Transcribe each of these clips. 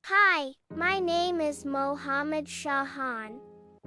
Hi, my name is Mohammed Shahan.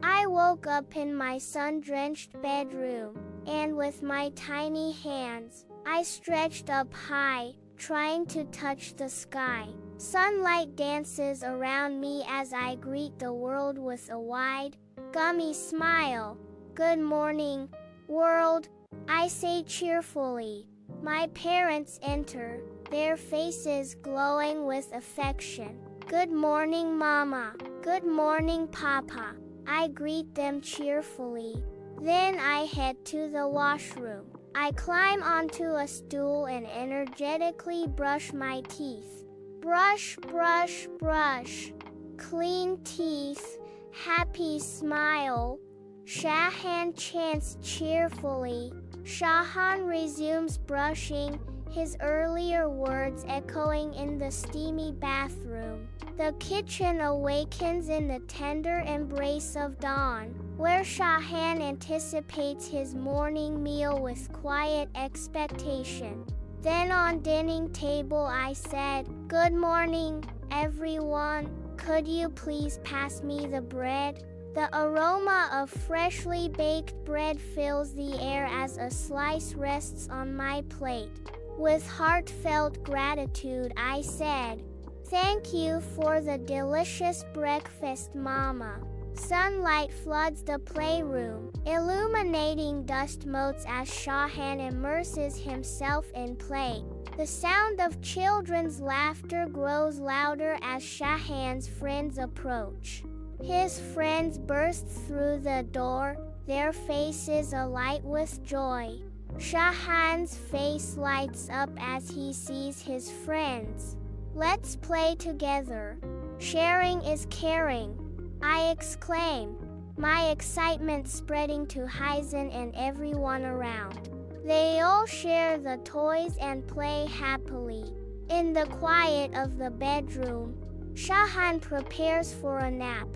I woke up in my sun-drenched bedroom, and with my tiny hands, I stretched up high, trying to touch the sky. Sunlight dances around me as I greet the world with a wide, gummy smile. Good morning, world, I say cheerfully. My parents enter, their faces glowing with affection. Good morning, Mama. Good morning, Papa. I greet them cheerfully. Then I head to the washroom. I climb onto a stool and energetically brush my teeth. Brush, brush, brush. Clean teeth, happy smile. Shahan chants cheerfully. Shahan resumes brushing, his earlier words echoing in the steamy bathroom. The kitchen awakens in the tender embrace of dawn, where Shahan anticipates his morning meal with quiet expectation. Then on dining table I said, "Good morning, everyone. Could you please pass me the bread?" The aroma of freshly baked bread fills the air as a slice rests on my plate. With heartfelt gratitude I said, "Thank you for the delicious breakfast, Mama." Sunlight floods the playroom, illuminating dust motes as Shahan immerses himself in play. The sound of children's laughter grows louder as Shahan's friends approach. His friends burst through the door, their faces alight with joy. Shahan's face lights up as he sees his friends. "Let's play together. Sharing is caring," I exclaim, my excitement spreading to Hyzen and everyone around. They all share the toys and play happily. In the quiet of the bedroom, Shahan prepares for a nap.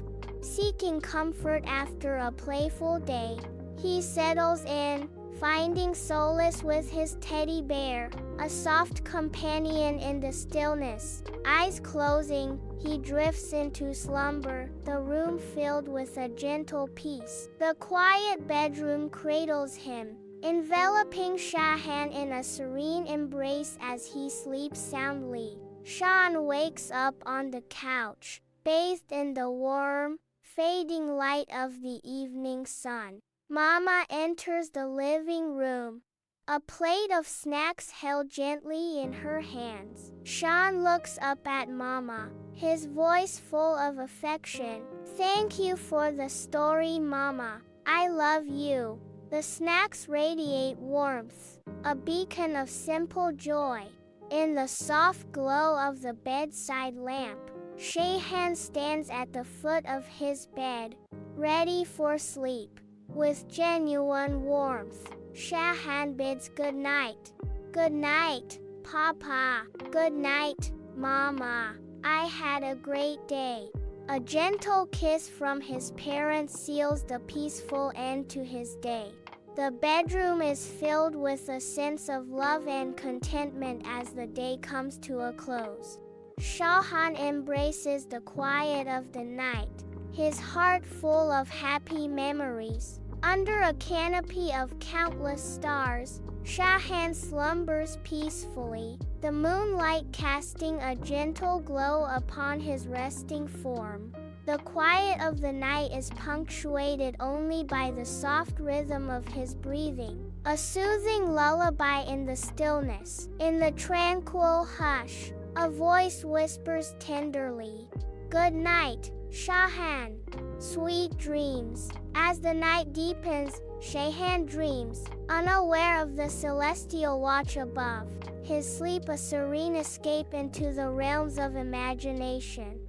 Seeking comfort after a playful day, he settles in, finding solace with his teddy bear, a soft companion in the stillness. Eyes closing, he drifts into slumber, the room filled with a gentle peace. The quiet bedroom cradles him, enveloping Shahan in a serene embrace as he sleeps soundly. Shahan wakes up on the couch, bathed in the warm, fading light of the evening sun. Mama enters the living room, a plate of snacks held gently in her hands. Shahan looks up at Mama, his voice full of affection. "Thank you for the story, Mama. I love you." The snacks radiate warmth, a beacon of simple joy. In the soft glow of the bedside lamp, Shahan stands at the foot of his bed, ready for sleep. With genuine warmth, Shahan bids good night. "Good night, Papa. Good night, Mama. I had a great day." A gentle kiss from his parents seals the peaceful end to his day. The bedroom is filled with a sense of love and contentment as the day comes to a close. Shahan embraces the quiet of the night, his heart full of happy memories. Under a canopy of countless stars, Shahan slumbers peacefully, the moonlight casting a gentle glow upon his resting form. The quiet of the night is punctuated only by the soft rhythm of his breathing, a soothing lullaby in the stillness. In the tranquil hush, a voice whispers tenderly, "Good night, Shahan. Sweet dreams." As the night deepens, Shahan dreams, unaware of the celestial watch above, his sleep a serene escape into the realms of imagination.